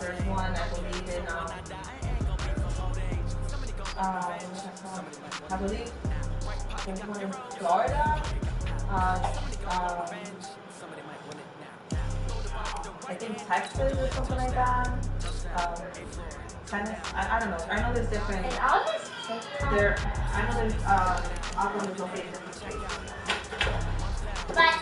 first one, I believe, in I believe there's one in Florida. I think Texas or something like that. I don't know. I know there's different. And all this there, I know there's Auckland is located in different states. But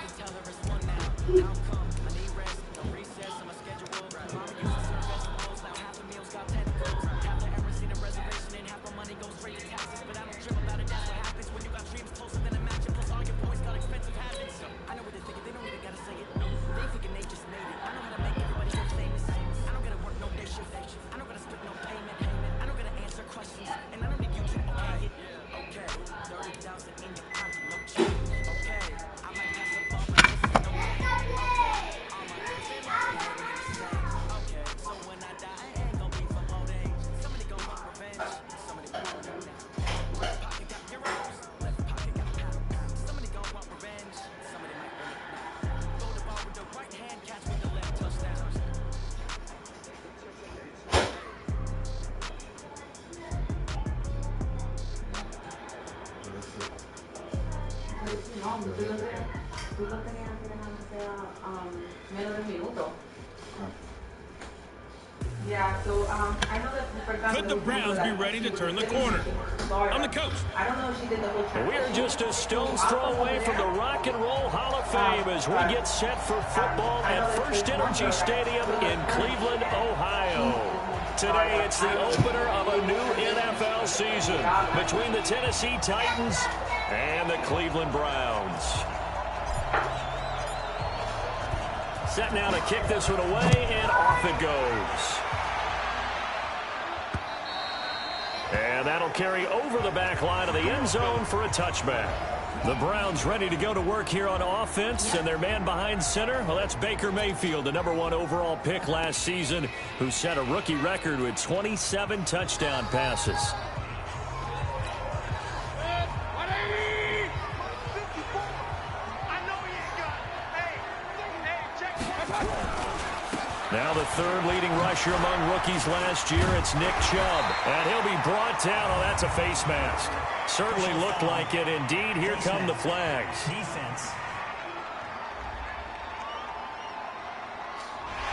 Tú lo tenías que dejar que sea menos de un minuto. Yeah, so I know that Could the Browns be ready to turn the corner? I'm the coach. I don't know if she did the whole We're just a stone's throw away from the Rock and Roll Hall of Fame as we get set for football at First Energy Stadium in Cleveland, Ohio. Today, it's the opener of a new NFL season between the Tennessee Titans and the Cleveland Browns. Set now to kick this one away, and off it goes. And that'll carry over the back line of the end zone for a touchback. The Browns ready to go to work here on offense, and their man behind center, well, that's Baker Mayfield, the #1 overall pick last season, who set a rookie record with 27 touchdown passes. Now the third leading rusher among rookies last year, it's Nick Chubb. And he'll be brought down. Oh, that's a face mask. Certainly looked like it. Indeed, here come the flags. Defense.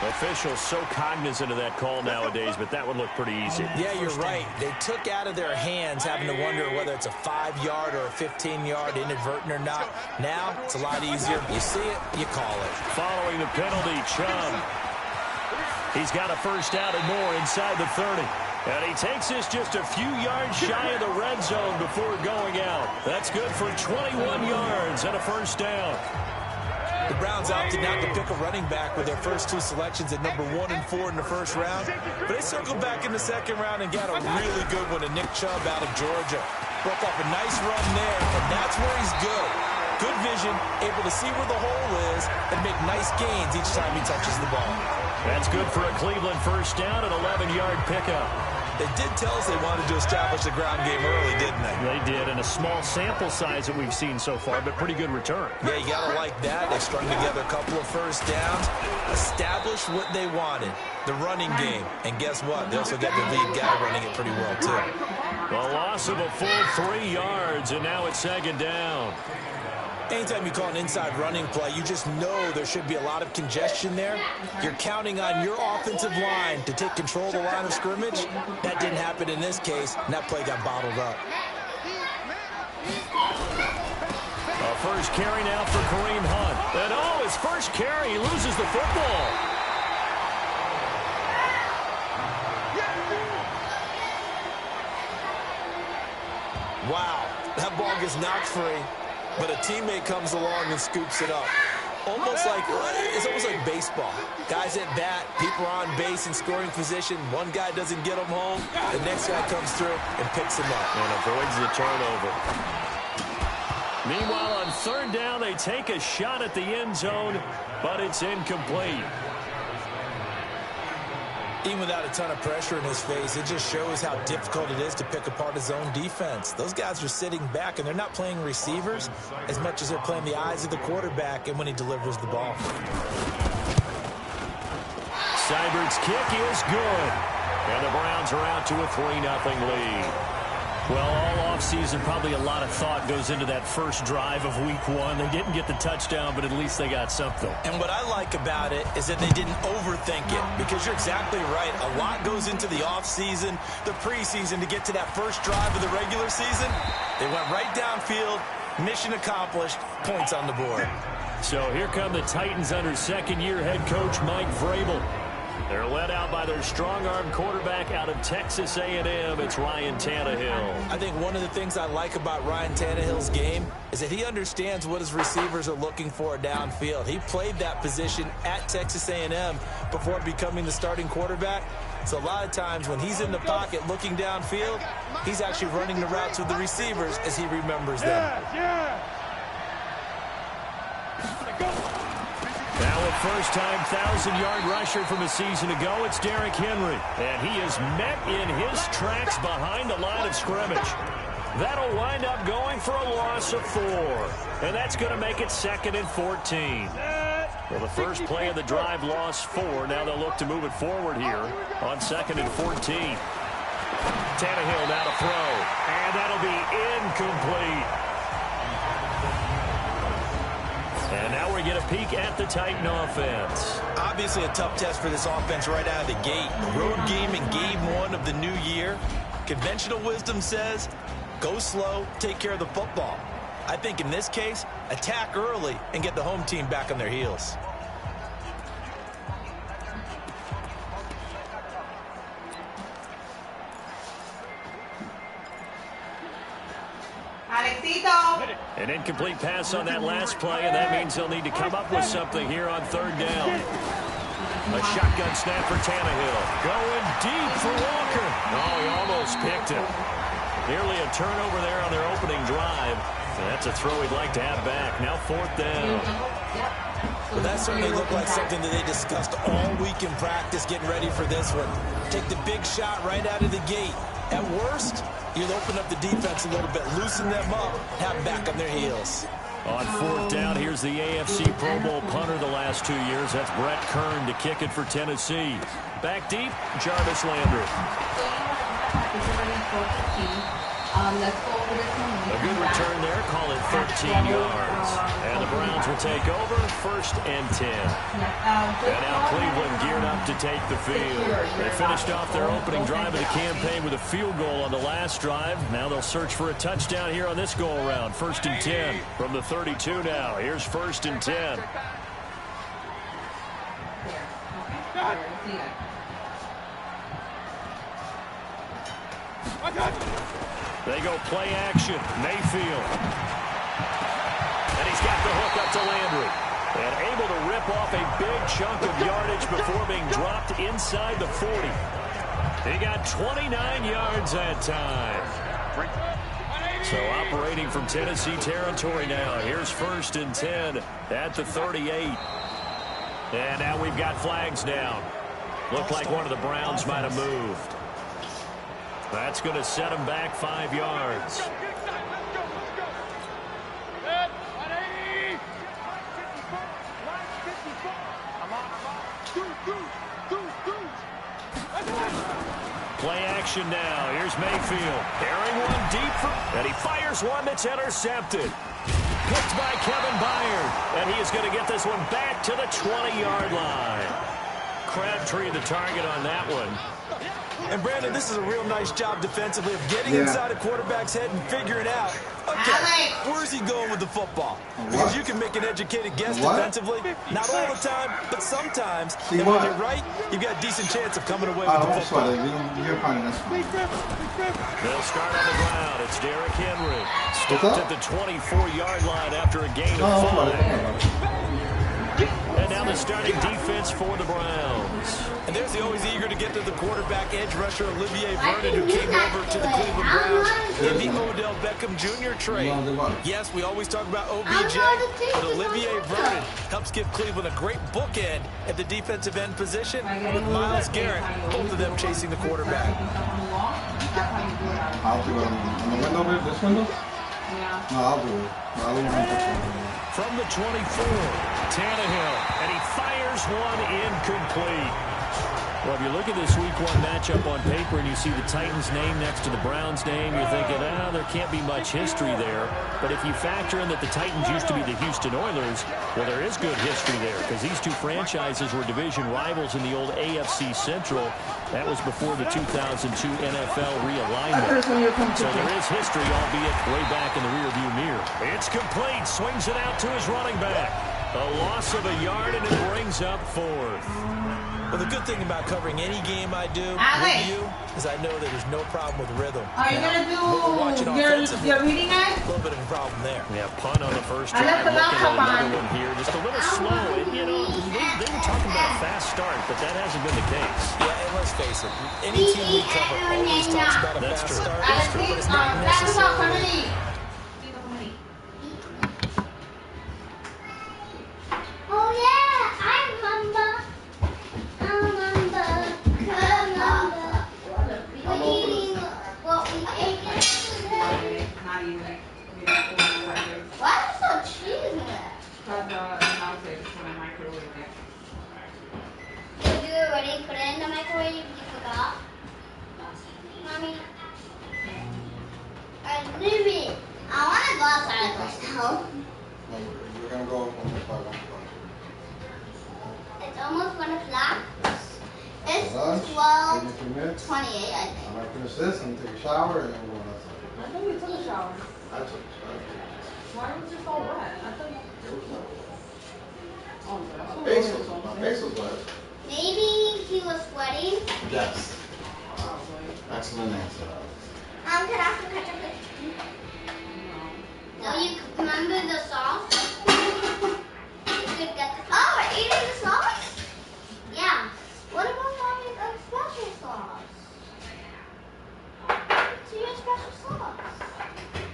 Officials so cognizant of that call nowadays, but that would look pretty easy. Yeah, you're right. They took out of their hands having to wonder whether it's a 5-yard or a 15-yard inadvertent or not. Now, it's a lot easier. You see it, you call it. Following the penalty, Chubb. He's got a first down and more inside the 30. And he takes this just a few yards shy of the red zone before going out. That's good for 21 yards and a first down. The Browns opted not to pick a running back with their first two selections at number 1 and 4 in the first round. But they circled back in the second round and got a really good one to Nick Chubb out of Georgia. Broke up a nice run there, and that's where he's good. Good vision, able to see where the hole is, and make nice gains each time he touches the ball. That's good for a Cleveland first down, an 11-yard pickup. They did tell us they wanted to establish the ground game early, didn't they? They did, and a small sample size that we've seen so far, but pretty good return. Yeah, you got to like that. They strung together a couple of first downs, established what they wanted, the running game. And guess what? They also got the lead guy running it pretty well, too. A loss of a full 3 yards, and now it's second down. Anytime you call an inside running play, you just know there should be a lot of congestion there. You're counting on your offensive line to take control of the line of scrimmage. That didn't happen in this case, and that play got bottled up. A first carry now for Kareem Hunt. And oh, his first carry, he loses the football. Wow, that ball gets knocked free. But a teammate comes along and scoops it up. It's almost like baseball. Guys at bat, people are on base in scoring position. One guy doesn't get him home. The next guy comes through and picks him up. And avoids the turnover. Meanwhile, on third down, they take a shot at the end zone, but it's incomplete. Even without a ton of pressure in his face, it just shows how difficult it is to pick apart his own defense. Those guys are sitting back, and they're not playing receivers as much as they're playing the eyes of the quarterback and when he delivers the ball. Seibert's kick is good. And the Browns are out to a 3-0 lead. Well, all offseason, probably a lot of thought goes into that first drive of week 1. They didn't get the touchdown, but at least they got something. And what I like about it is that they didn't overthink it, because you're exactly right. A lot goes into the offseason, the preseason, to get to that first drive of the regular season. They went right downfield, mission accomplished, points on the board. So here come the Titans under second-year head coach Mike Vrabel. They're led out by their strong-arm quarterback out of Texas A&M. It's Ryan Tannehill. I think one of the things I like about Ryan Tannehill's game is that he understands what his receivers are looking for downfield. He played that position at Texas A&M before becoming the starting quarterback. So a lot of times when he's in the pocket looking downfield, he's actually running the routes with the receivers as he remembers them. Now a first-time 1,000-yard rusher from a season ago, it's Derrick Henry. And he is met in his tracks behind the line of scrimmage. That'll wind up going for a loss of 4. And that's going to make it 2nd and 14. Well, the first play of the drive lost 4. Now they'll look to move it forward here on 2nd and 14. Tannehill now to throw. And that'll be incomplete. And now we get a peek at the Titan offense. Obviously a tough test for this offense right out of the gate. Road game in game 1 of the new year. Conventional wisdom says, go slow, take care of the football. I think in this case, attack early and get the home team back on their heels. An incomplete pass on that last play, and that means they'll need to come up with something here on 3rd down. A shotgun snap for Tannehill. Going deep for Walker. Oh, he almost picked him. Nearly a turnover there on their opening drive. And that's a throw he'd like to have back. Now 4th down. Well, that certainly looked like something that they discussed all week in practice getting ready for this one. Take the big shot right out of the gate. At worst, you'll open up the defense a little bit, loosen them up, have them back on their heels. On 4th down, here's the AFC Pro Bowl punter the last 2 years. That's Brett Kern to kick it for Tennessee. Back deep, Jarvis Landry. A good return there, call it 13 yards. And the Browns will take over, 1st and 10. And now Cleveland geared up to take the field. They finished off their opening drive of the campaign with a field goal on the last drive. Now they'll search for a touchdown here on this go-around. 1st and 10 from the 32 now. Here's 1st and 10. They go play action. Mayfield. And he's got the hook up to Landry. And able to rip off a big chunk of yardage before being dropped inside the 40. He got 29 yards that time. So operating from Tennessee territory now. Here's 1st and 10 at the 38. And now we've got flags down. Looked like one of the Browns might have moved. That's going to set him back 5 yards. Play action now. Here's Mayfield. Airing one deep, and he fires one that's intercepted. Picked by Kevin Byard. And he is going to get this one back to the 20-yard line. Crabtree the target on that one. And Brandon, this is a real nice job defensively of getting inside a quarterback's head and figuring out, okay, where's he going with the football? Because you can make an educated guess defensively. Not all the time, but sometimes. And when you're right, you've got a decent chance of coming away with the football. They'll start on the ground. It's Derrick Henry. Stopped at the 24-yard line after a gain of 5. And now the starting defense for the Browns. And there's the always eager to get to the quarterback edge rusher, Olivier Vernon, who came over to the Cleveland Browns in the Odell Beckham Jr. trade. Yes, we always talk about OBJ, but Olivier Vernon helps give Cleveland a great bookend at the defensive end position with Myles Garrett, both of them chasing the quarterback. I'll do it on the window, this window? Yeah. No, I'll do it. I don't want to. From the 24, Tannehill, and he fires one incomplete. Well, if you look at this Week 1 matchup on paper and you see the Titans' name next to the Browns' name, you're thinking, there can't be much history there. But if you factor in that the Titans used to be the Houston Oilers, well, there is good history there because these two franchises were division rivals in the old AFC Central. That was before the 2002 NFL realignment. So there is history, albeit way back in the rearview mirror. It's complete. Swings it out to his running back. A loss of a yard, and it brings up 4th. Well, the good thing about covering any game I do with you is I know that there's no problem with rhythm. Are you going to do your reading eye? A little bit of a problem there. Yeah, punt on the first drive. Looking at another one here. Just a little slow. And, they were talking about a fast start, but that hasn't been the case. Yeah, and let's face it, any team we cover always talks about a fast start, but it's not necessarily. Oh yeah, I remember. What we ate yesterday. Not even. Why is there cheese in it? Because the is when I microwave it. Did you already put it in the microwave? You forgot? Mommy? I leave it. I want to go outside first now. No, you're gonna go on the 5 o'clock. It's almost 1 o'clock. It's Lunch, 12:28, I think. I'm gonna finish this and take a shower and then we'll go outside. I thought you took a shower. I took a shower. Why was it so wet? I thought you... Oh, that's My face was wet. Maybe he was sweating. Yes. Excellent answer. Can I have some ketchup? No, you remember the sauce? You could get the... Oh, we're eating the sauce? Yeah. What about having a special sauce? It's your special sauce.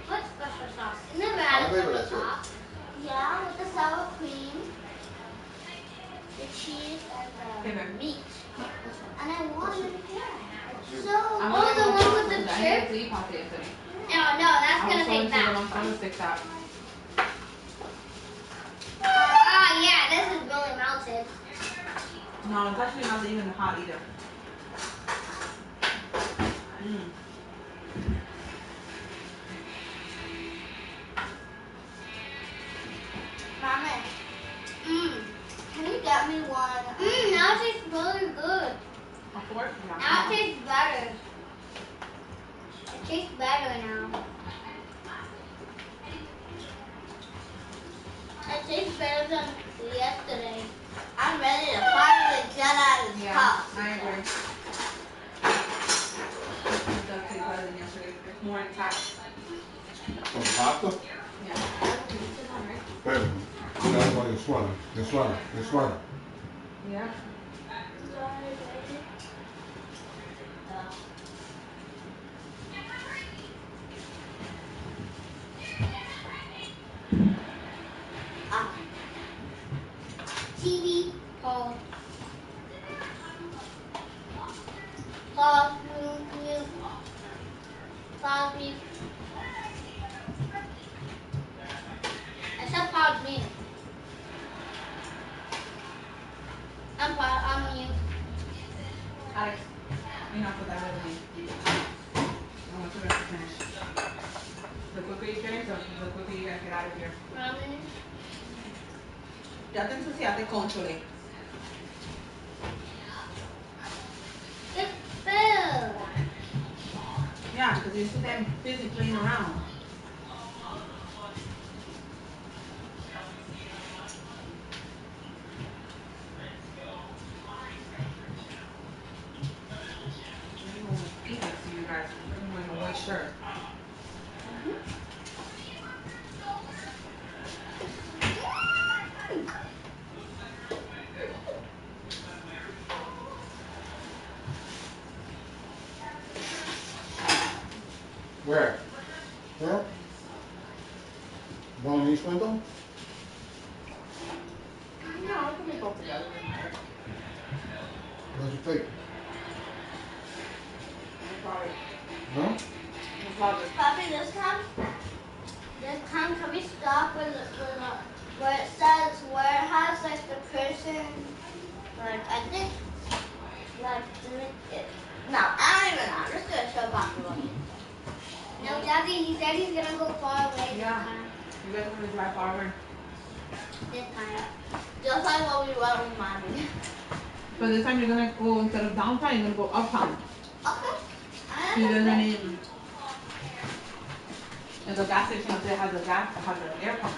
What special sauce? I never had a special sauce. Yeah, with the sour cream, the cheese, and the meat. And I wanted it here. So, the one with the chip? No, that's gonna take that. Yeah, this is really melted. No, it's actually not even hot either. Mama, can you get me one? Now it tastes really good. A fork? Yeah. Now it tastes better. It tastes better now. It tastes better than yesterday. I'm ready to finally get out of this cup. I agree. It does taste better than yesterday. It's more intact. Some pasta? Yeah. Pero, that's why you swallow. Yeah. TV, pause. Pause, mute. Pause me. I said pause me. I'm mute. Alex, you not put that with me. I want you to finish. The quicker you finish, the quicker you're gonna get out of here. Mommy. Ya te ensuciaste, conchole. It's food. Yeah, because you're too damn busy playing around. You guys, I'm wearing a white shirt. Where? Where? Going in East Window? No, we can be both together. Where's your take? No? No? Papi, this time can we stop where it says where it has like the person, like I think like doing it. No, I don't even know. I'm just gonna show Papa Rocky. No, Daddy, he said he's gonna go far away this time. You guys are gonna drive forward. This time. Just like what we were with Mommy. But this time you're gonna go, instead of downtown, you're gonna go uptown. Okay. He doesn't even. And the gas station up there has an air pump.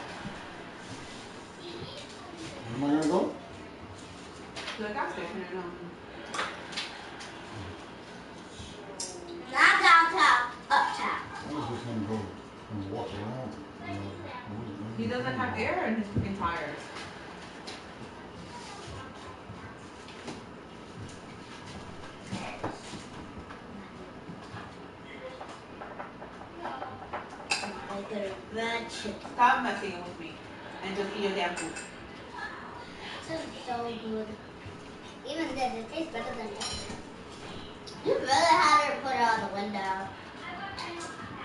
Where am I gonna go? To the gas station, Not downtown, uptown. I was just gonna go and walk around. He doesn't have air in his tires. Stop messing with me and just eat your damn food. This is so good. Even this, it tastes better than this. You really had her put it on the window.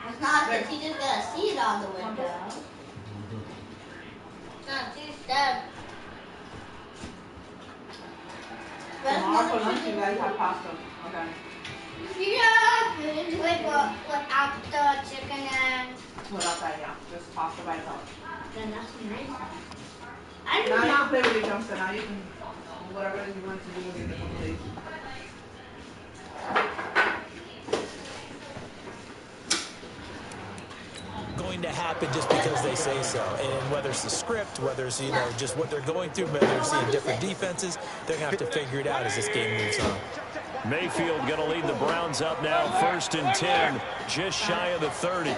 It's not because she's just gonna see it on the window. No, she's dead. Tomorrow for lunch you guys have pasta. Okay. Yeah. Without the chicken and... Without that, yeah. Just pasta by itself. Then that's nice. I Now you didn't can play with your jumps and now you can whatever it is you want to do with your different plates. Going to happen just because they say so. And whether it's the script, whether it's, you know, just what they're going through, whether they're seeing different defenses, they're going to have to figure it out as this game moves on. Mayfield going to lead the Browns up now, 1st and 10, just shy of the 30. They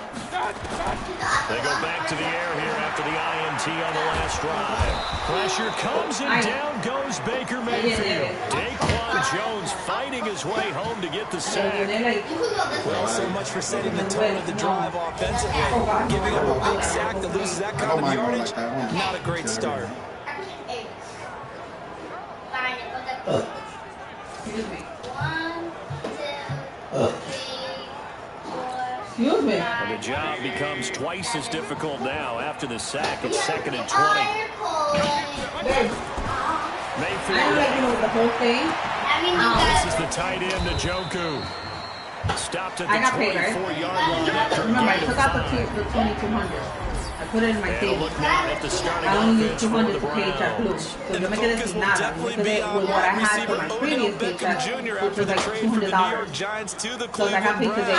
go back to the air here after the INT on the last drive. Pressure comes and down goes Baker Mayfield. Daquan Jones fighting his way home to get the sack. Well, so much for setting the tone of the drive offensively. Giving up a big sack that loses that kind of yardage, not a great start. Excuse me. 1, 2, 3, 4. Excuse me. And the job becomes twice as difficult now after the sack. It's 2nd and 20. Babe, I don't let you know the whole thing. This is the tight end, Njoku. Stopped at the 24-yard line after Remember, I took out the 2200. I put it in my table. I only used 200 to pay JetBlue. So yo me quedé sin nada. Yo me quedé with what I had for my previous paycheck, which was like $200. So I got paid today.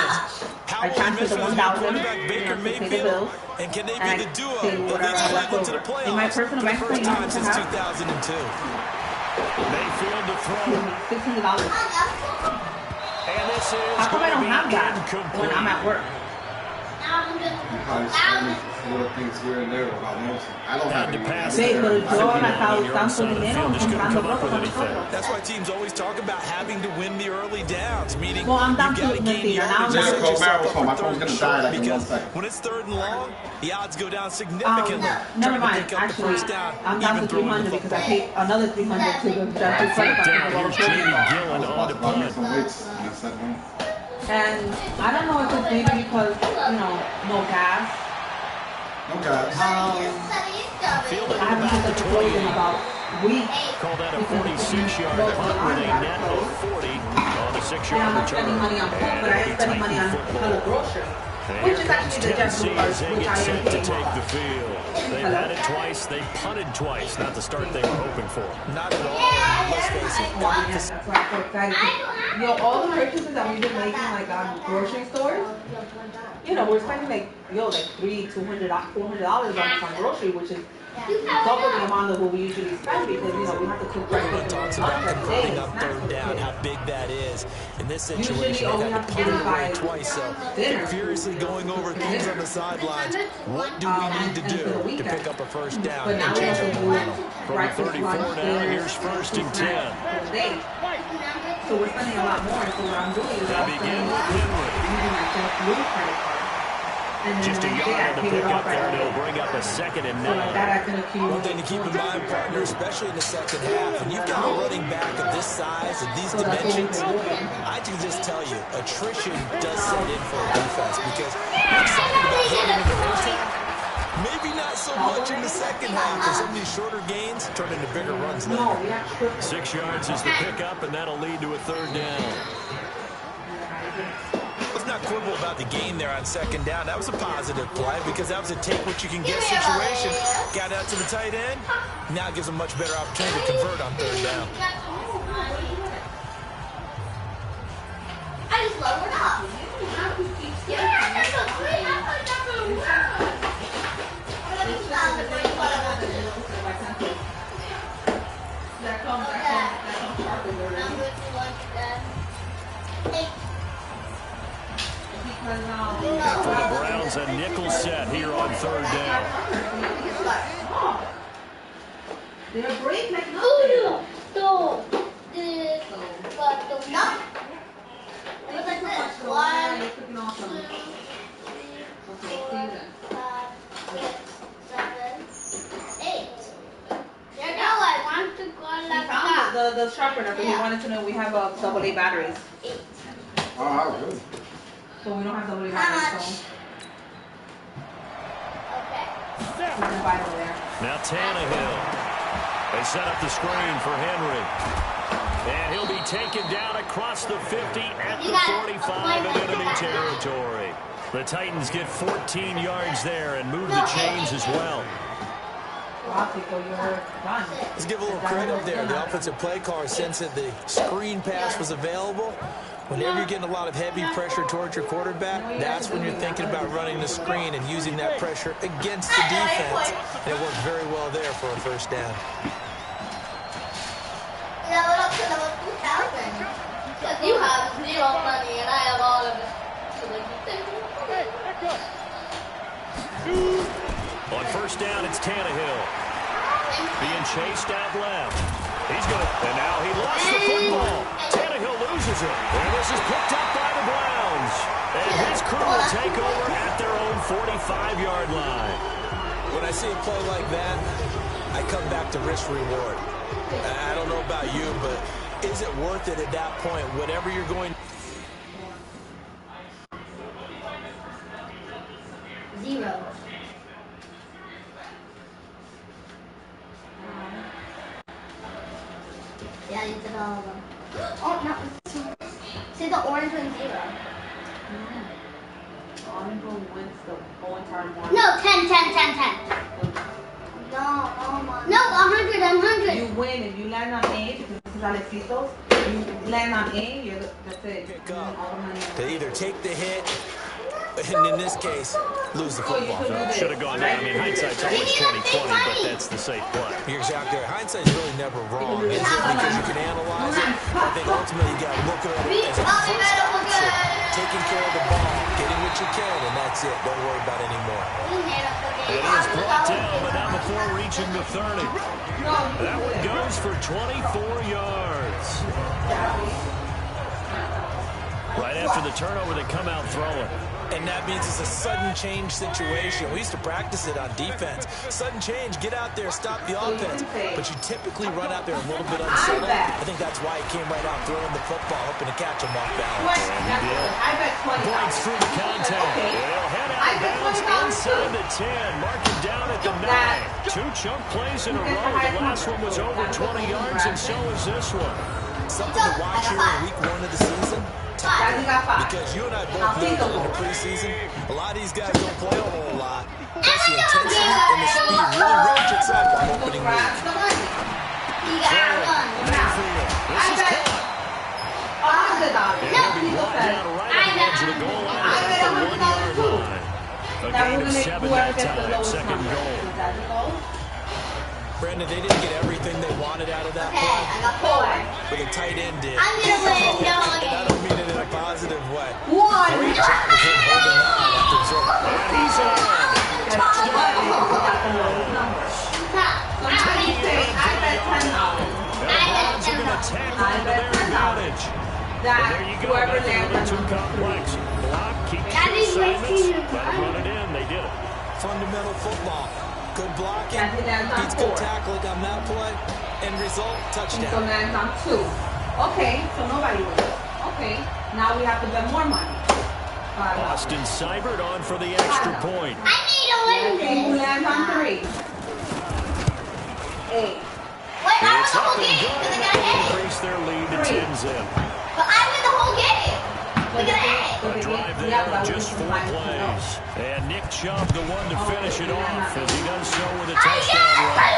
I transferred the 1,000 to pay the bills, and I paid whatever I left over. In my personal bank account, you know what I have? Mayfield to throw. $600. And this is How come I don't have that when I'm at work? Little things here and there without noticing. I don't have to any. pass. Sí, pero yo la estaba tanto dinero comprando ropa con nosotros. That's why teams always talk about having to win the early downs, meaning Well, I'm you down got to to gain mentira. Now I'm Just down call to Barrel's phone. My phone's gonna die like in 1 because second. when it's 3rd and long, the odds go down significantly. never Trying to mind. pick up the Actually, first down, I'm down even to throwing the 300 because I football. paid another 300 to the JetBlue credit card. Down, here's Jamie Gillen on to About to punt. make some weights. And I said, no. And I don't know if it's maybe because, no gas. No guys. Fielded I at haven't about picked the up the weight 28. in about weeks. Call that a 46-yard punt with a net of 40 on the 6-yard And I'm not return. spending money on food, but I am spending money on hella groceries. Which is actually the Tennessee JetBlue card, as they which get I am set to paying take off. the field. They've had it twice. They punted twice. Not the start they were hoping for. Not at all. Let's face it. That's why I'm so excited. All the purchases that we've been making, like on grocery stores, we're spending like $300, $400 on grocery, which is double the amount of what we usually spend because we have to cook Everyone breakfast talks and about lunch every day. converting on It's not 3rd down, so how big that is. In this Usually situation, all we they've had have to to do punt is it buy away twice, so dinner. they're furiously going over things on the sidelines. What do we need to and for the do to weekend. pick up a first down But now and we change have our to momentum? do From breakfast, 34 lunch, now, dinner, here's 1st and 10. for the day. So we're spending a lot more. So what I'm doing is I'm Begin spending with Henry. using my JetBlue credit card. And then Just a when I yard to pay pick it up off there, right and it'll away. bring up a 2nd and So like that 9. I can accumulate. One thing to keep in mind, partner, especially in the second half, when you've got a running back of this size, of these dimensions, I can just tell you, attrition does set in for a defense because we're excited about hitting in the first half. Maybe not so much in the second half, as some of these shorter gains turn into bigger runs later. 6 yards is the pickup, and that'll lead to a 3rd down. Let's not quibble about the gain there on 2nd down. That was a positive play because that was a take-what-you-can-get situation. Got out to the tight end. Now it gives them much better opportunity to convert on 3rd down. I just lowered up. Yeah, that's so great. I thought that would work. For the Browns, a nickel set here on 3rd down. They're break like No. It was like this. 1, 2, 3, 4, 5, 6, 7, 8. There go. I want to go like that. The sharpener, but he wanted to know we have AA batteries. 8. Oh, good. So we don't have AA How much? batteries, so Okay. we can buy it over there. Now Tannehill. They set up the screen for Henry. And he'll be taken down across the 50 at the 45 in enemy territory. The Titans get 14 yards there and move the chains as well. Let's give a little credit there. The offensive play caller sensed that the screen pass was available. Whenever you're getting a lot of heavy pressure towards your quarterback, that's when you're thinking about running the screen and using that pressure against the defense. And it worked very well there for a 1st down. Level up to level 2,000. Because you have 0 money and I have all of it. So like you think. On 1st down, it's Tannehill. Being chased out left. He's going to, and now he lost the football. Tannehill loses it. And this is picked up by the Browns. And his crew will take over at their own 45-yard line. When I see a play like that, I come back to risk-reward. I don't know about you, but is it worth it at that point? Whatever you're going... 0. Yeah, you did all of them. Oh, no. See the orange one, 0. Orange one wins the whole entire morning. No, 10. No, oh my. No, 100. You win if you land on A because this is Alexitos. You land on A, that's it. Pick up. They either take the hit, and in this case, lose the football. Should have gone down. I mean, hindsight's always 20/20, but that's the safe play. You're exactly right. Hindsight's really never wrong, is it? Because you can analyze it. I think ultimately you got to look at it as a first option. Taking care of the ball, getting what you can, and that's it. Don't worry about it anymore. It is brought down, but not before reaching the 30. That one goes for 24 yards. Right after the turnover, they come out throwing. And that means it's a sudden change situation. We used to practice it on defense. Sudden change, get out there, stop the offense. But you typically run out there a little bit unsettled. I think that's why he came right out throwing the football, hoping to catch him off balance. And he did. Breaks through the contact. They'll head out of bounds inside the 10. Mark it down at the 9. 2 chunk plays in a row. The last one was over 20 yards, and so is this one. Something to watch here in week 1 of the season. Because you and I both know that in the preseason, a lot of these guys don't play a whole lot. Plus the intensity and the speed really ratchets up on opening week. Mayfield. This is caught. And he'll be brought down right at the edge of the goal line at the 1-yard line. A gain of 7 that time, 2nd goal. Brandon, they didn't get everything they wanted out of that play, but the tight end did. I'm gonna win, no. And I don't mean it in a positive way. One. Great job of him holding on after absorbing. And he's in. Browns are going to tackle into their advantage. And there you go. Nothing a little too complex. Block, keep your assignments. Let them run it in. They did it. Fundamental football. Good blocking, beats good tackling on that play, and result, touchdown. So lands on 2. Okay, so nobody wins. Okay, now we have to bet more money. Austin Seibert on for the extra point. I need a win Who lands on 3? 8. Wait, I won It's the up whole and game good. because I That got will an increase their lead to 10-zip. But I win the whole game. Look at that. A drive there in just 4 plays. And Nick Chubb, the one to finish it off, as he does so with a touchdown run.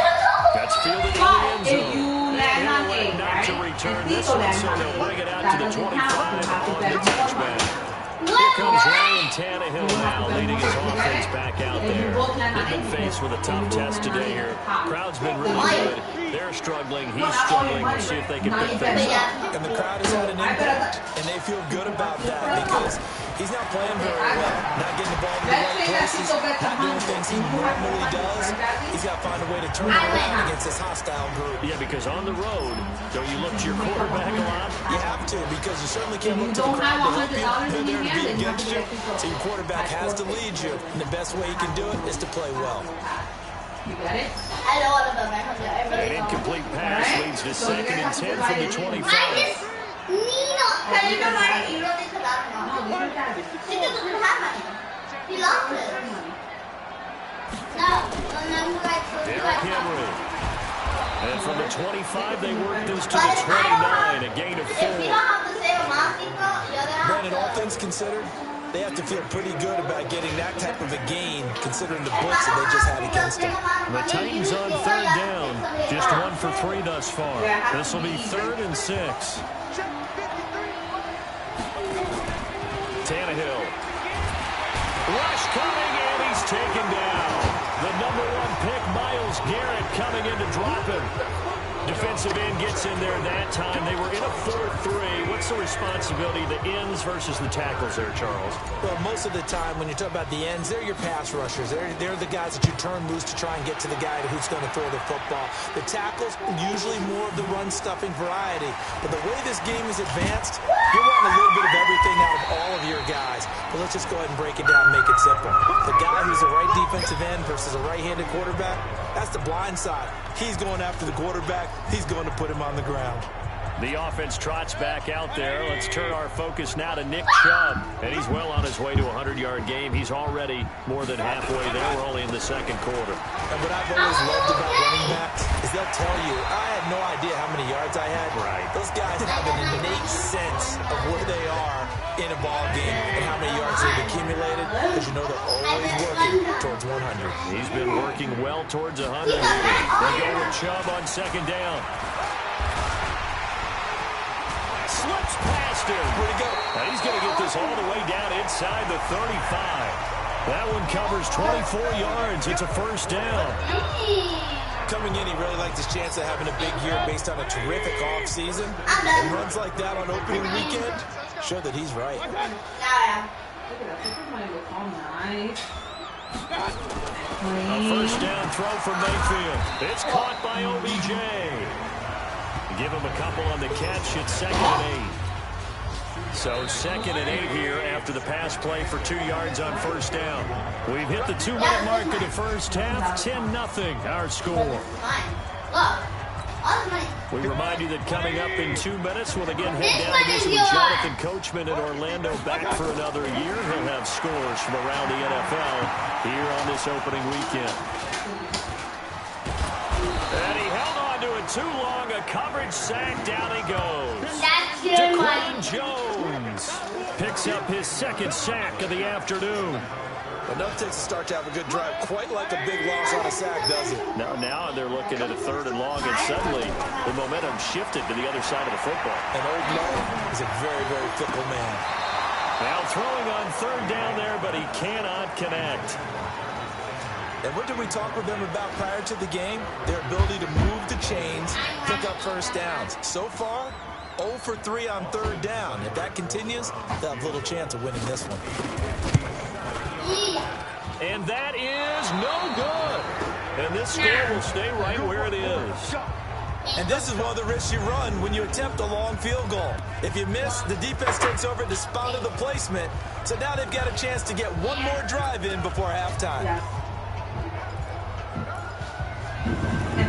That's fielded in the end zone. If you land on 8, Not to right? return If this Tito one, lands so on they'll 8, bring it out that to the doesn't 25 count. You have to on bet the on the touchback. Look Here comes at Ryan Tannehill now, leading his offense back out there. They've been faced with a tough test today here. Crowd's been really good. They're struggling. He's struggling. We'll see if they can pick things up. And the crowd has had an impact, and they feel good about that because he's not playing very well, not getting the ball in the right places, not doing things he normally does. He's got to find a way to turn it around against this hostile group. Yeah, because on the road, don't you look to your quarterback a lot? You have to, because you certainly can't look to the crowd to help you. They're there to be against you. So your quarterback has to lead you, and the best way he can do it is to play well. You got it? I know all about my hundred. An incomplete pass leads to 2nd and 10 from the 25. Nino, can you provide you don't need to laugh now. No, these are garbage. He doesn't have money. He lost it. No, Derrick Henry. And from the 25, they work this to the 29, a gain of 4. If you don't have the same amount, you're gonna Brandon, all things considered, they have to feel pretty good about getting that type of a gain, considering the blitz that they just had against them. The Titans on 3rd down. Just 1 for 3 thus far. This will be 3rd and 6. Tannehill. Rush coming, and he's taken down. The number 1 pick, Myles Garrett, coming in to drop him. Defensive end gets in there that time. They were in a 4-3. What's the responsibility, the ends versus the tackles there, Charles? Well, most of the time, when you talk about the ends, they're your pass rushers. They're the guys that you turn loose to try and get to the guy who's going to throw the football. The tackles, usually more of the run-stuffing variety. But the way this game is advanced, you're wanting a little bit of everything out of all of your guys. But let's just go ahead and break it down and make it simple. The guy who's a right defensive end versus a right-handed quarterback, that's the blind side. He's going after the quarterback. He's going to put him on the ground. The offense trots back out there. Let's turn our focus now to Nick Chubb. And he's well on his way to a 100-yard game. He's already more than halfway there. We're only in the 2nd quarter. And what I've always loved about running backs is they'll tell you, I had no idea how many yards I had. Right. Those guys have an innate sense of where they are in a ball game and how many yards they've accumulated, because you know they're always working towards 100. He's been working well towards 100 here. They go with Chubb on 2nd down. Slips past him. Where'd he go? And he's going to get this all the way down inside the 35. That one covers 24 yards. It's a 1st down. Coming in, he really liked his chance of having a big year based on a terrific offseason. And runs like that on opening weekend show that he's right. Look at that. This is my look all nice. A 1st down throw from Mayfield. It's caught by OBJ. Give him a couple on the catch. It's 2nd and 8. So 2nd and 8 here after the pass play for 2 yards on 1st down. We've hit the 2-minute mark of the first half. 10-0 our score. We remind you that coming up in 2 minutes, we'll again head down to visit with Jonathan Coachman in Orlando, back for another year. He'll have scores from around the NFL here on this opening weekend. And he held on to it too long. A coverage sack. Down he goes. Daquan Jones picks up his 2nd sack of the afternoon. But no takes a start to have a good drive, quite like a big loss on a sack, does it? Now they're looking at a 3rd and long, and suddenly the momentum shifted to the other side of the football. And Old Lowe is a very, very fickle man. Now throwing on 3rd down there, but he cannot connect. And what did we talk with them about prior to the game? Their ability to move the chains, pick up 1st downs. So far, 0 for 3 on 3rd down. If that continues, they'll have little chance of winning this one. And that is no good. And this score will stay right where it is. And this is one of the risks you run when you attempt a long field goal. If you miss, the defense takes over at the spot of the placement. So now they've got a chance to get one more drive in before halftime. Yeah.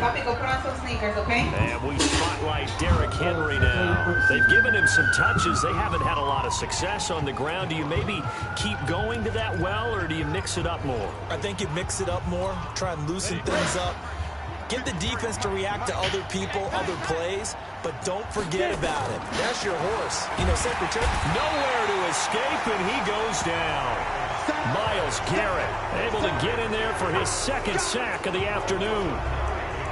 Papi, go put on some sneakers, okay? And we spotlight Derrick Henry now. They've given him some touches. They haven't had a lot of success on the ground. Do you maybe keep going to that well, or do you mix it up more? I think you mix it up more, try and loosen things up. Get the defense to react to other people, other plays, but don't forget about it. That's your horse. You know, Secretary. Nowhere to escape, and he goes down. Myles Garrett able to get in there for his second sack of the afternoon.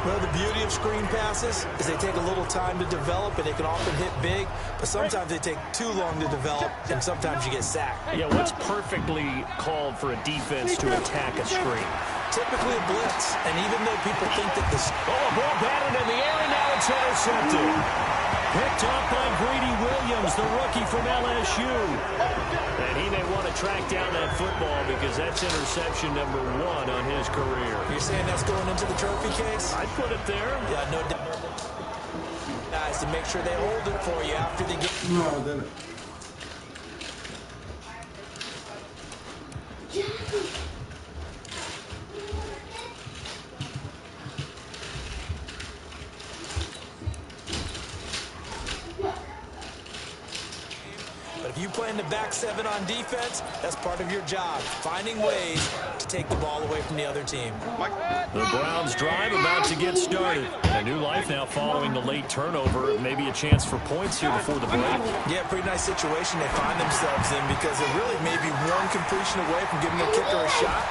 Well, the beauty of screen passes is they take a little time to develop, and they can often hit big, but sometimes they take too long to develop, and sometimes you get sacked. Yeah, what's perfectly called for a defense to attack a screen? Typically a blitz, and even though people think that this... Oh, a ball batted in the air, and now it's intercepted. Picked up by Greedy Williams, the rookie from LSU. And he may want to track down that football because that's interception number 1 on his career. You're saying that's going into the trophy case? I'd put it there. Yeah, no doubt. Guys, to make sure they hold it for you after they get... No, I didn't. But if you play in the back 7 on defense, that's part of your job, finding ways to take the ball away from the other team. The Browns drive about to get started. A new life now following the late turnover. Maybe a chance for points here before the break. Yeah, pretty nice situation they find themselves in because they're really maybe one completion away from giving a kicker a shot,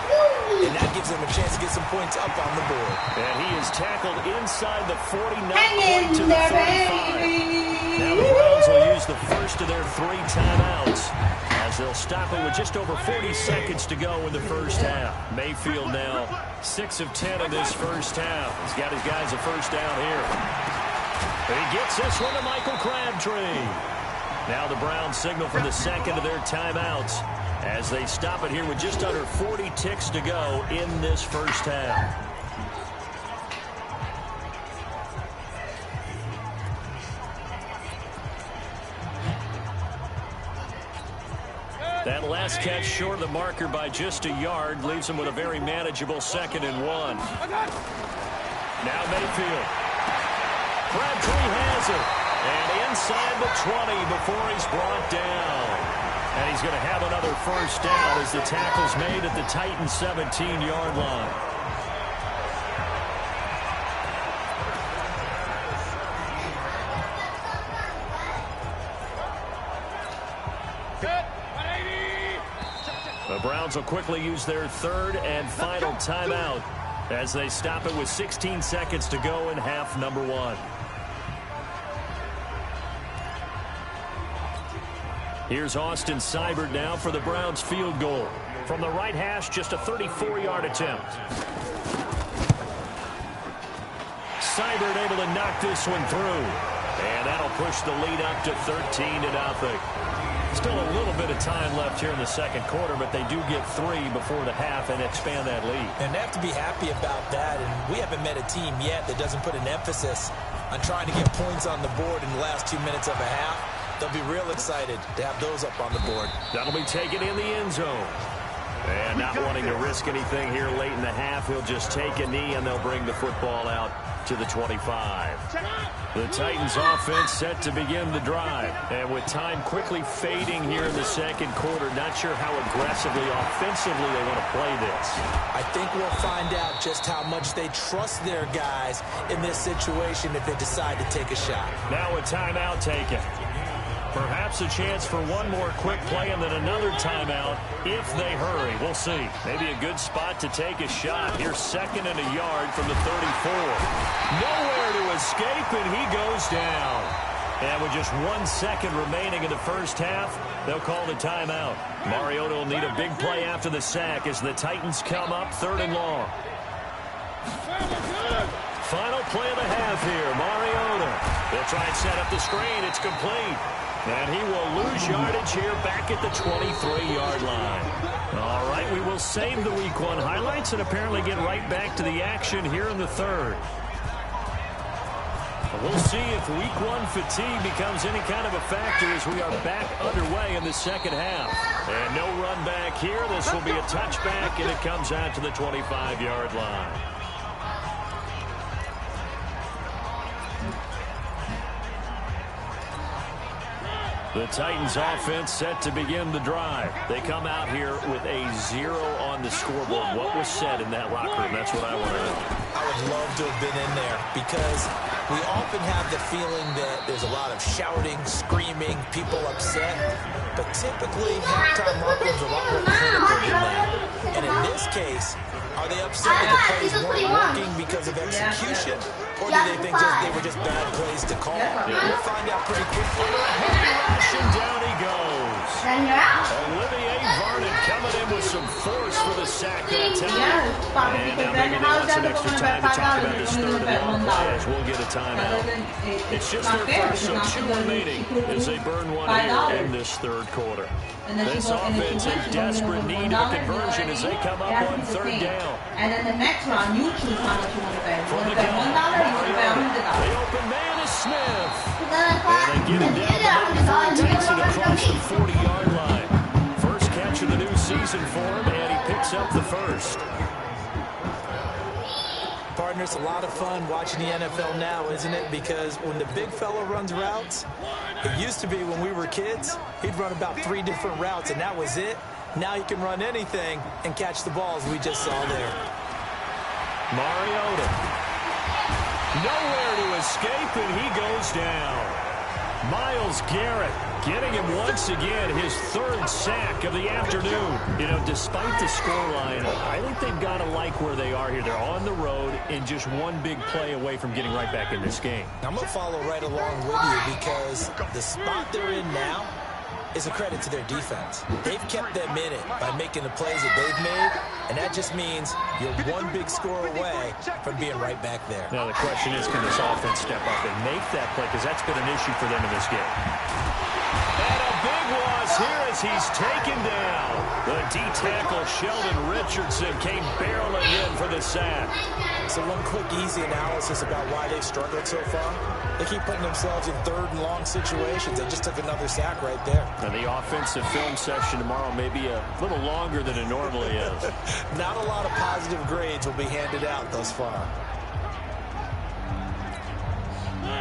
and that gives them a chance to get some points up on the board. And he is tackled inside the 40, not quite to the 35. Now the Browns will use the first of their 3 timeouts as they'll stop it with just over 40 seconds to go in the first half. Mayfield now 6 of 10 in this first half. He's got his guys a first down here. He gets this one to Michael Crabtree. Now the Browns signal for the second of their timeouts as they stop it here with just under 40 ticks to go in this first half. That last catch short of the marker by just a yard leaves him with a very manageable 2nd and 1. Now Mayfield. Crabtree has it. And inside the 20 before he's brought down. And he's going to have another first down as the tackle's made at the Titans' 17-yard line. The Browns will quickly use their 3rd and final timeout as they stop it with 16 seconds to go in half number 1. Here's Austin Seibert now for the Browns field goal. From the right hash, just a 34-yard attempt. Seibert able to knock this one through. And that'll push the lead up to 13-0. Still a little bit of time left here in the second quarter, but they do get 3 before the half and expand that lead. And they have to be happy about that. And we haven't met a team yet that doesn't put an emphasis on trying to get points on the board in the last 2 minutes of a half. They'll be real excited to have those up on the board. That'll be taken in the end zone. And not wanting to risk anything here late in the half, he'll just take a knee and they'll bring the football out to the 25. The Titans offense set to begin the drive. And with time quickly fading here in the second quarter, not sure how aggressively, offensively they want to play this. I think we'll find out just how much they trust their guys in this situation if they decide to take a shot. Now a timeout taken. Perhaps a chance for one more quick play and then another timeout if they hurry. We'll see. Maybe a good spot to take a shot. Here's 2nd and a yard from the 34. Nowhere to escape, and he goes down. And with just 1 second remaining in the first half, they'll call the timeout. Mariota will need a big play after the sack as the Titans come up 3rd and long. Final play of the half here, Mariota. They'll try and set up the screen. It's complete. And he will lose yardage here back at the 23-yard line. All right, we will save the Week 1 highlights and apparently get right back to the action here in the 3rd. We'll see if Week 1 fatigue becomes any kind of a factor as we are back underway in the second half. And no run back here. This will be a touchback, and it comes out to the 25-yard line. The Titans offense set to begin the drive. They come out here with a 0 on the scoreboard. What was said in that locker room? That's what I want to know. I would love to have been in there because we often have the feeling that there's a lot of shouting, screaming, people upset. But typically, halftime locker rooms are a lot more critical than that. And in this case, are they upset that the plays weren't working because of execution? Or do they think they were just bad plays to call? We'll find out pretty quickly. And down he goes. Then you're out. Olivier Vernon coming in with some force for the sack that time. Yes, Bobby, because then how is that the one about $5? This You're third going to bet and long $1. play we'll get a timeout. It's just not their fair. first, so You're not 2 gonna remaining as they burn one $5. here in this third quarter. And then This offense in desperate need of a conversion as they come up on third down. And then the next round, you choose how much you want to bet. You From want to the bet $1 or you want to bet $100? The open man is Smith. And then Get him down the takes it across the 40-yard line. First catch of the new season for him, and he picks up the first. Partner, it's a lot of fun watching the NFL now, isn't it? Because when the big fella runs routes, it used to be when we were kids, he'd run about 3 different routes, and that was it. Now he can run anything and catch the balls we just saw there. Mariota. Nowhere to escape, and he goes down. Myles Garrett getting him once again, his 3rd sack of the afternoon. You know, despite the scoreline, I think they've got to like where they are here. They're on the road and just one big play away from getting right back in this game. I'm going to follow right along with you because the spot they're in now is a credit to their defense. They've kept them in it by making the plays that they've made, and that just means you're one big score away from being right back there. Now the question is, can this offense step up and make that play? Because that's been an issue for them in this game. And a big loss here as he's taken down. The D-tackle Sheldon Richardson came barreling in for the sack. So one quick, easy analysis about why they've struggled so far. They keep putting themselves in 3rd and long situations. They just took another sack right there. And the offensive film session tomorrow may be a little longer than it normally is. Not a lot of positive grades will be handed out thus far.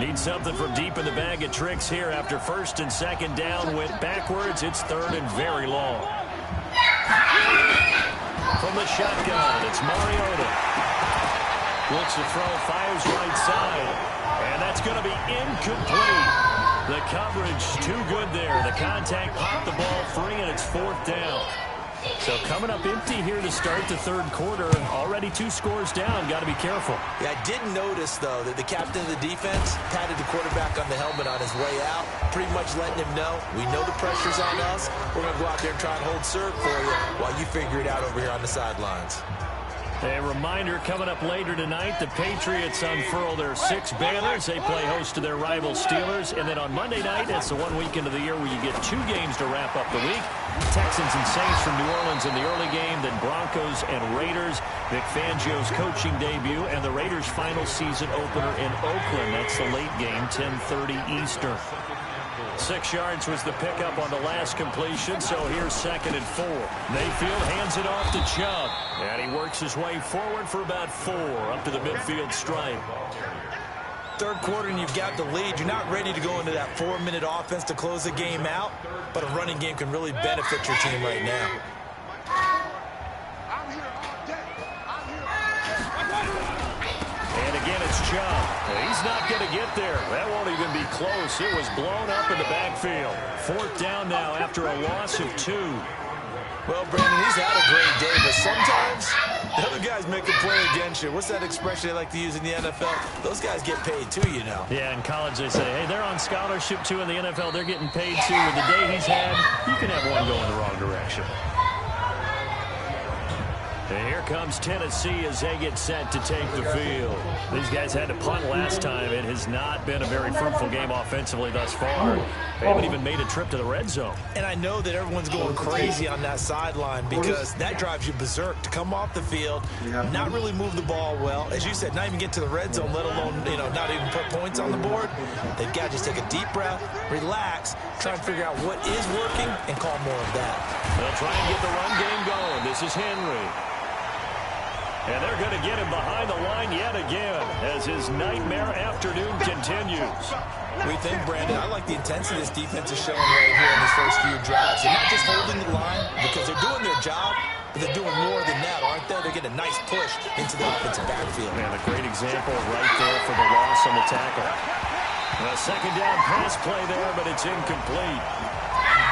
Need something from deep in the bag of tricks here after 1st and 2nd down. Went backwards. It's 3rd and very long. From the shotgun, it's Mariota. Looks to throw, fires right side. And that's going to be incomplete. The coverage too good there. The contact popped the ball free, and it's 4th down. So coming up empty here to start the 3rd quarter. Already 2 scores down. Got to be careful. Yeah, I did notice, though, that the captain of the defense patted the quarterback on the helmet on his way out, pretty much letting him know, we know the pressure's on us. We're going to go out there and try and hold serve for you while you figure it out over here on the sidelines. A reminder coming up later tonight, the Patriots unfurl their 6 banners. They play host to their rival Steelers. And then on Monday night, it's the one weekend of the year where you get 2 games to wrap up the week. Texans and Saints from New Orleans in the early game, then Broncos and Raiders. Vic Fangio's coaching debut and the Raiders' final season opener in Oakland. That's the late game, 10:30 Eastern. 6 yards was the pickup on the last completion, so here's 2nd and 4. Mayfield hands it off to Chubb, and he works his way forward for about 4 up to the midfield stripe. 3rd quarter and you've got the lead. You're not ready to go into that 4-minute offense to close the game out, but a running game can really benefit your team right now. And again, it's Chubb. He's not going to get there. That won't even be close. It was blown up in the backfield. 4th down now after a loss of 2. Well, Brandon, he's had a great day, but sometimes the other guys make a play against you. What's that expression they like to use in the NFL? Those guys get paid too, you know. Yeah, in college they say, hey, they're on scholarship too. In the NFL, they're getting paid too. With the day he's had, you can have one going the wrong direction. And here comes Tennessee as they get set to take the field. These guys had to punt last time. It has not been a very fruitful game offensively thus far. They haven't even made a trip to the red zone. And I know that everyone's going crazy on that sideline because that drives you berserk to come off the field, not really move the ball well. As you said, not even get to the red zone, let alone, not even put points on the board. They've got to just take a deep breath, relax, try and figure out what is working, and call more of that. They'll try and get the run game going. This is Henry. And they're going to get him behind the line yet again as his nightmare afternoon continues. We think, Brandon, I like the intensity this defense is showing right here in these first few drives. They're not just holding the line because they're doing their job, but they're doing more than that, aren't they? They're getting a nice push into the offensive backfield. And a great example right there for the loss on the tackle. A second down pass play there, but it's incomplete.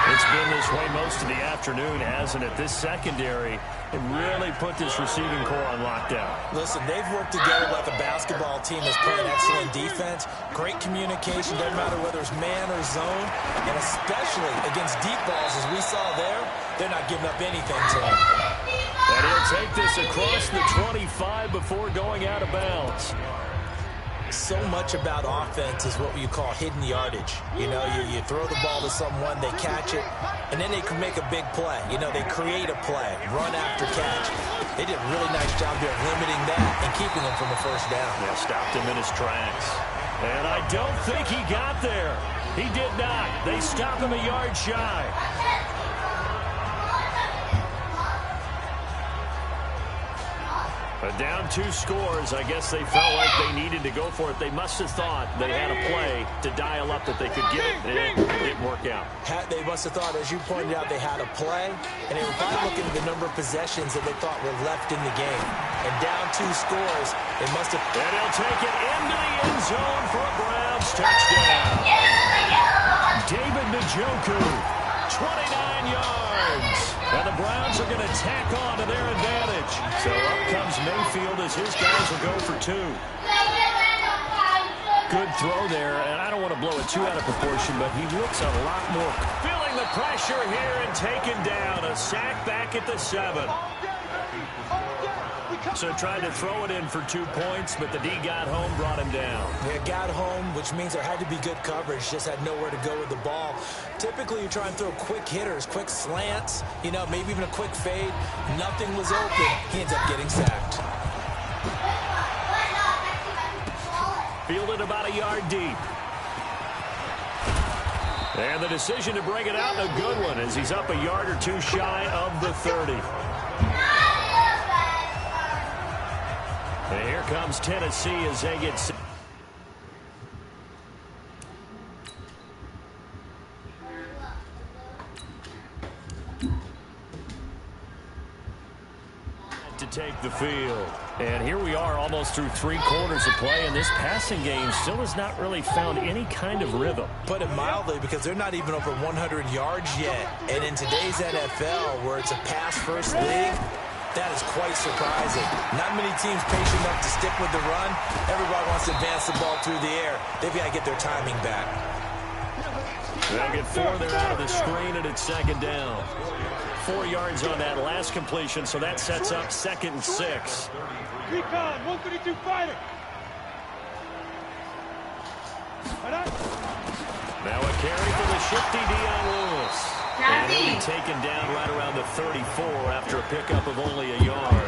It's been this way most of the afternoon, hasn't it? This secondary, it really put this receiving core on lockdown. Listen, they've worked together like a basketball team that's playing excellent defense. Great communication, doesn't matter whether it's man or zone. And especially against deep balls, as we saw there, they're not giving up anything to him. And he'll take this across the 25 before going out of bounds. So much about offense is what you call hidden yardage. You know, you throw the ball to someone, they catch it, and then they can make a big play. You know, they create a play, run after catch. They did a really nice job there limiting that and keeping him from the first down. Yeah, stopped him in his tracks. And I don't think he got there. He did not. They stopped him a yard shy. But down 2 scores, I guess they felt like they needed to go for it. They must have thought they had a play to dial up that they could get it. It didn't work out. They must have thought, as you pointed out, they had a play, and they were probably looking at the number of possessions that they thought were left in the game. And down 2 scores, they must have... And he'll take it into the end zone for a Browns touchdown. David Njoku, 29 yards. And the Browns are going to tack on to their advantage. So up comes Mayfield as his guys will go for 2. Good throw there, and I don't want to blow it too out of proportion, but he looks a lot more. Feeling the pressure here and taken down. A sack back at the 7. So tried to throw it in for 2 points, but the D got home, brought him down. They got home, which means there had to be good coverage, just had nowhere to go with the ball. Typically, you try and throw quick hitters, quick slants, you know, maybe even a quick fade. Nothing was open. He ends up getting sacked. Fielded about a yard deep. And the decision to bring it out, a good one, as he's up a yard or 2 shy of the 30. And here comes Tennessee as they get... to take the field. And here we are almost through 3 quarters of play, and this passing game still has not really found any kind of rhythm. Put it mildly, because they're not even over 100 yards yet. And in today's NFL, where it's a pass-first league, that is quite surprising. Not many teams patient enough to stick with the run. Everybody wants to advance the ball through the air. They've got to get their timing back. They'll get 4 there out of the screen, and it's second down. 4 yards on that last completion, so that sets up 2nd and 6. Recon, 132 fighter. Now a carry for the shifty Dion Lewis. And he'll be taken down right around the 34 after a pickup of only a yard.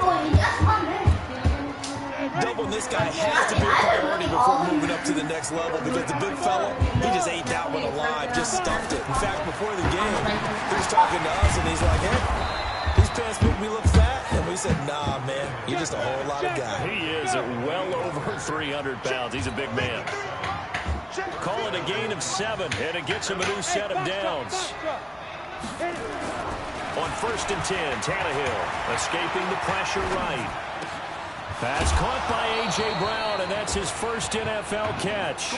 Doubling this guy has to be a priority before moving up to the next level, because the big fella, he just ate that one alive, just stuffed it. In fact, before the game, he was talking to us, and he's like, hey, these pants make me look fat. And we said, nah, man, you're just a whole lot of guy. He is at well over 300 pounds. He's a big man. Call it a gain of 7, and it gets him a new set of downs. On 1st and 10, Tannehill escaping the pressure right. Pass caught by A.J. Brown, and that's his first NFL catch.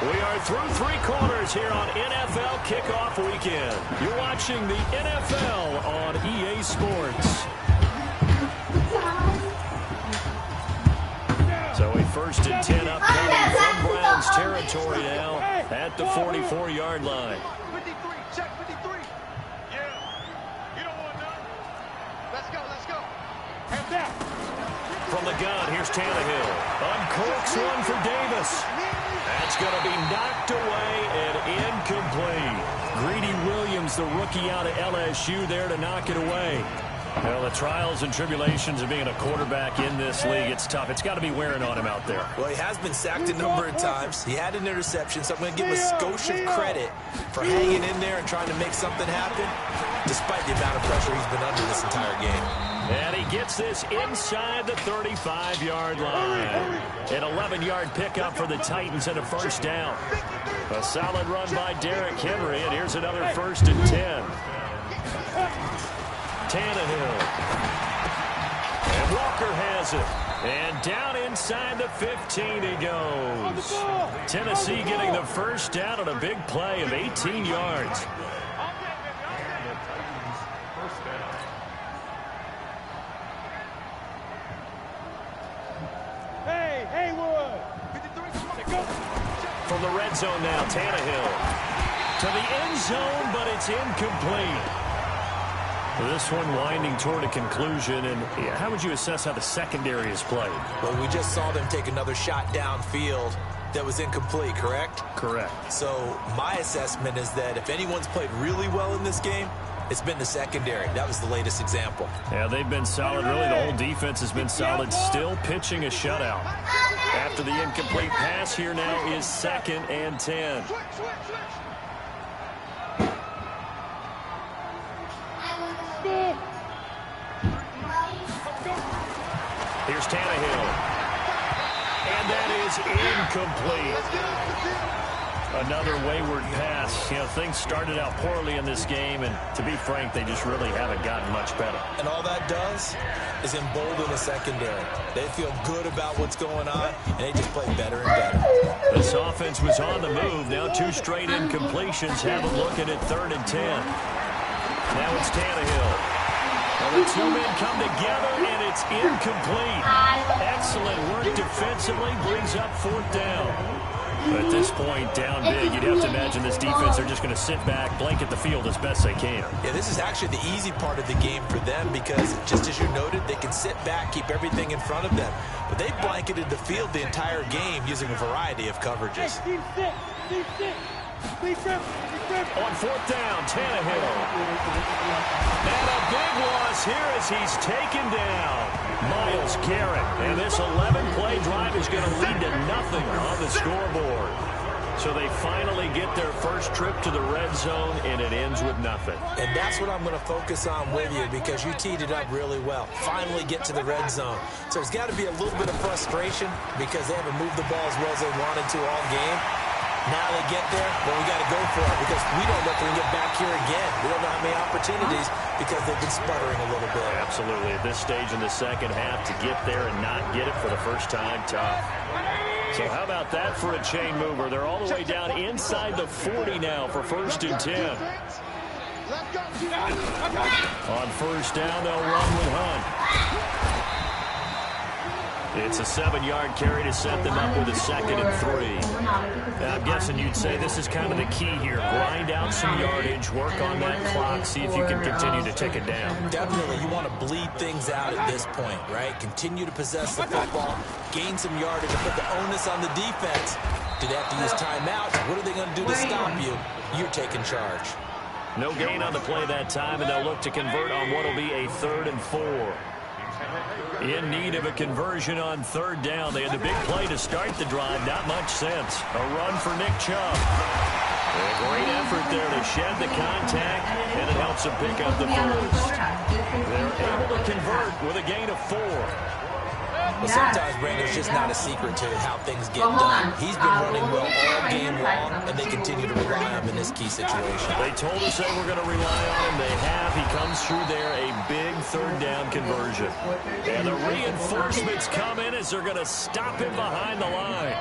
We are through 3 quarters here on NFL Kickoff Weekend. You're watching the NFL on EA Sports. So a 1st and 10 upcoming from Browns territory now at the 44-yard line. 53, check 53. Yeah, you don't want none. Let's go, let's go. Hands down. From the gun, here's Tannehill. Uncorks one for Davis. That's going to be knocked away and incomplete. Greedy Williams, the rookie out of LSU, there to knock it away. Well, the trials and tribulations of being a quarterback in this league, it's tough. It's got to be wearing on him out there. Well, he has been sacked a number of times. He had an interception, so I'm going to give him a skosh of credit for hanging in there and trying to make something happen, despite the amount of pressure he's been under this entire game. And he gets this inside the 35-yard line. An 11-yard pickup for the Titans and a first down. A solid run by Derrick Henry, and here's another 1st and 10. Tannehill. And Walker has it. And down inside the 15 he goes. Tennessee getting the first down on a big play of 18 yards. From the red zone now, Tannehill to the end zone, but it's incomplete. This one winding toward a conclusion, and how would you assess how the secondary is played? Well, we just saw them take another shot downfield that was incomplete, correct? Correct. So my assessment is that if anyone's played really well in this game, it's been the secondary. That was the latest example. Yeah, they've been solid. Really, the whole defense has been solid. Still pitching a shutout. After the incomplete pass, here now is 2nd and 10. Here's Tannehill. And that is incomplete. Another wayward pass. You know, things started out poorly in this game, and to be frank, they just really haven't gotten much better. And all that does is embolden the secondary. They feel good about what's going on, and they just play better and better. This offense was on the move. Now 2 straight incompletions have them looking at 3rd and 10. Now it's Tannehill. Well, the 2 men come together, and it's incomplete. Excellent work defensively, brings up 4th down. At this point, down big, you'd have to imagine this defense, they're just going to sit back, blanket the field as best they can. Yeah, this is actually the easy part of the game for them because, just as you noted, they can sit back, keep everything in front of them. But they blanketed the field the entire game using a variety of coverages. On 4th down, Tannehill. And a big loss here as he's taken down. Myles Garrett. And this 11-play drive is going to lead to nothing on the scoreboard. So they finally get their first trip to the red zone, and it ends with nothing. And that's what I'm going to focus on with you because you teed it up really well. Finally get to the red zone. So there's got to be a little bit of frustration because they haven't moved the ball as well as they wanted to all game. Now they get there, well, we got to go for it because we don't know if we can get back here again. We don't know how many opportunities because they've been sputtering a little bit. Absolutely. At this stage in the second half, to get there and not get it for the first time, tough. So how about that for a chain mover? They're all the way down inside the 40 now for 1st and 10. On 1st down, they'll run with Hunt. It's a 7-yard carry to set them up with a 2nd and 3. Now, I'm guessing you'd say this is kind of the key here. Grind out some yardage, work on that clock, see if you can continue to tick it down. Definitely. You want to bleed things out at this point, right? Continue to possess the football, gain some yardage, and put the onus on the defense. Do they have to use timeouts? What are they going to do to stop you? You're taking charge. No gain on the play that time, and they'll look to convert on what will be a 3rd and 4. In need of a conversion on 3rd down. They had the big play to start the drive. Not much sense. A run for Nick Chubb. A great effort there to shed the contact, and it helps him pick up the first. They're able to convert with a gain of 4. Well, sometimes, Brandon, it's just not a secret to how things get done. He's been running well all game long, and they continue to rely on him in this key situation. They told us they were going to rely on him. They have. He comes through there, a big 3rd down conversion. And the reinforcements come in as they're going to stop him behind the line.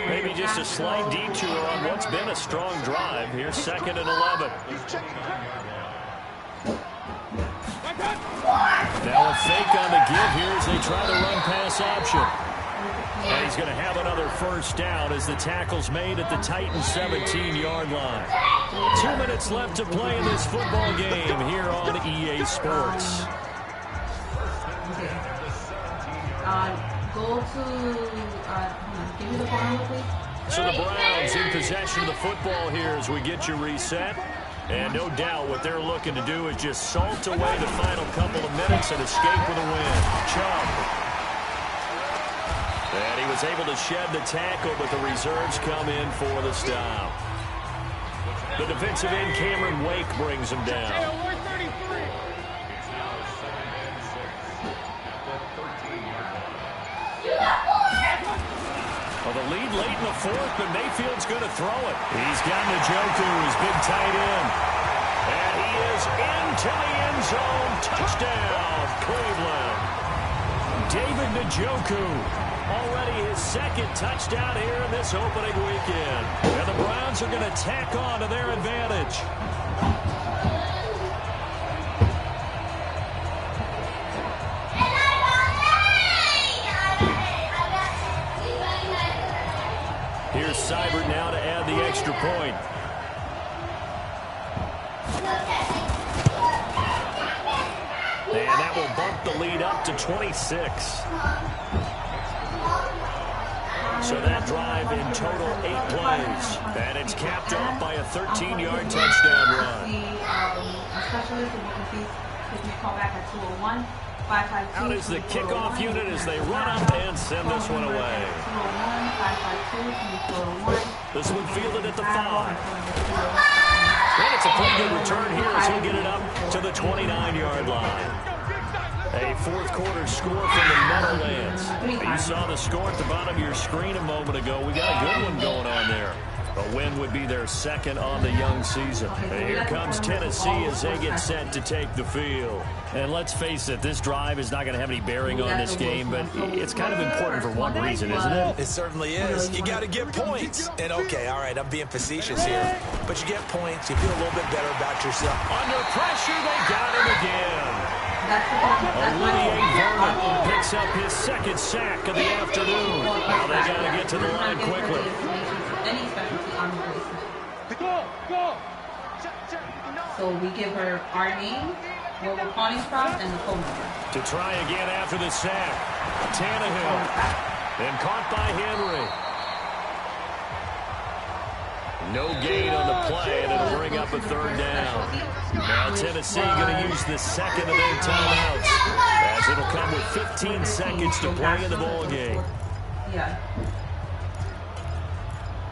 Maybe just a slight detour on what's been a strong drive. Here's 2nd and 11. Now a fake on the give here as they try to run pass option. And he's going to have another first down as the tackle's made at the Titans' 17-yard line. 2 minutes left to play in this football game here on EA Sports. Give me the phone number, please. So the Browns in possession of the football here as we get you reset. And no doubt what they're looking to do is just salt away the final couple of minutes and escape with a win. Chubb. And he was able to shed the tackle, but the reserves come in for the stop. The defensive end, Cameron Wake, brings him down. 4th, but Mayfield's going to throw it. He's got Njoku, his big tight end. And he is into the end zone. Touchdown, Cleveland. David Njoku, already his 2nd touchdown here in this opening weekend. And the Browns are going to tack on to their advantage. Here's Seibert now to add the extra point. And that will bump the lead up to 26. So that drive in total 8 plays. And it's capped off by a 13-yard touchdown run. Out is the kickoff unit as they run up and send this one away. This one fielded at the 5. And it's a pretty good return here as he'll get it up to the 29-yard line. A 4th quarter score from the Meadowlands. You saw the score at the bottom of your screen a moment ago. We got a good one going on there. A win would be their 2nd on the young season. And here comes Tennessee as they get set to take the field. And let's face it, this drive is not going to have any bearing on this game, but it's kind of important for one reason, isn't it? It certainly is. You got to get points. And okay, all right, I'm being facetious here, but you get points, you feel a little bit better about yourself. Under pressure, they got him again. Olivier Vernon picks up his 2nd sack of the afternoon. Now they got to get to the line quickly. Any specialty on the placement. So we give her our name, where we're calling from, and the phone number. To try again after the sack. Tannehill. And caught by Henry. No gain on the play, and it'll bring up a 3rd down. Now Tennessee going to use the 2nd of their timeouts, as it'll come with 15 seconds to play in the ball game. Yeah.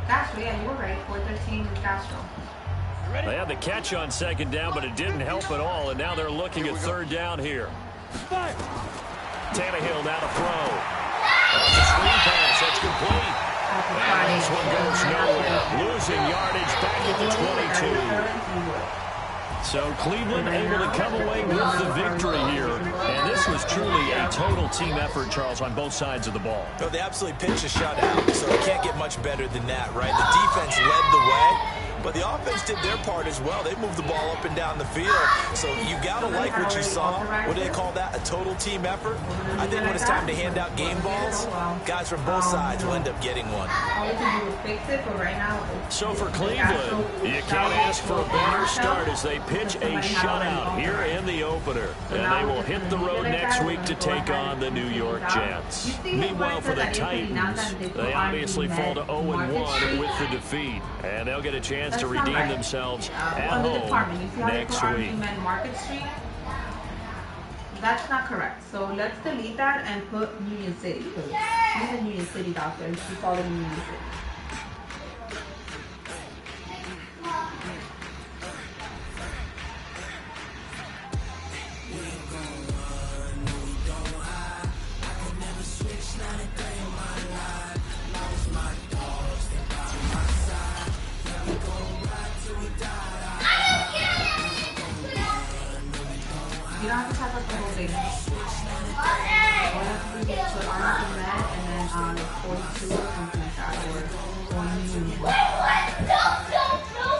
Castro, yeah, you were right. 4-13 with Castro. They had the catch on 2nd down, but it didn't help at all, and now they're looking at 3rd down here. Tannehill now to throw. That's a screen pass. That's complete. And this one goes nowhere. Losing yardage back at the 22. So Cleveland able to come away with the victory here. And this was truly a total team effort, Charles, on both sides of the ball. No, they absolutely pitched a shutout, so it can't get much better than that, right? The defense led the way, but the offense did their part as well. They moved the ball up and down the field. So you got to like what you saw. What do they call that? A total team effort? I think when it's time to hand out game balls, guys from both sides will end up getting one. So for Cleveland, you can't ask for a better start as they pitch a shutout here in the opener. And they will hit the road next week to take on the New York Jets. Meanwhile, for the Titans, they obviously fall to 0-1 with the defeat. And they'll get a chance to redeem themselves at home next week. Market Street? That's not correct. So let's delete that and put Union City. Because he's a Union City doctor and she called him Union City. You don't have to type up the whole thing. All you have to do is put Arlington Med and then 42 or something like that, or Union.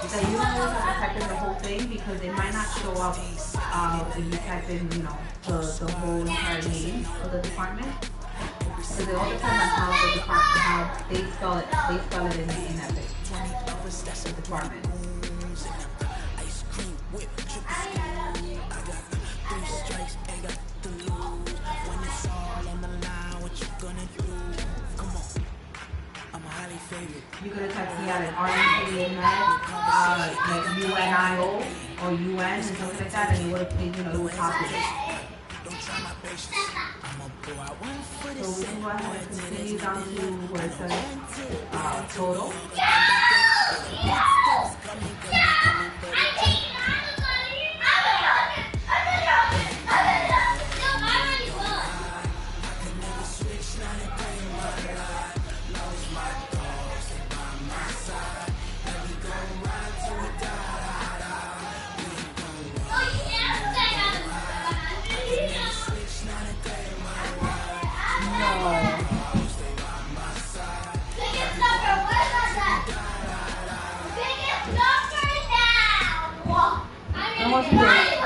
So you don't always have to type in the whole thing because it might not show up if you type in, you know, the whole entire name of the department. Because it all depends on how the department, how they spell it in Epic. The department. You could have typed me out an Arlington Med, like UNIO or UN and something like that, and it would have been, you know, it would populate. So we can go ahead and continue down to where it says total. Monday.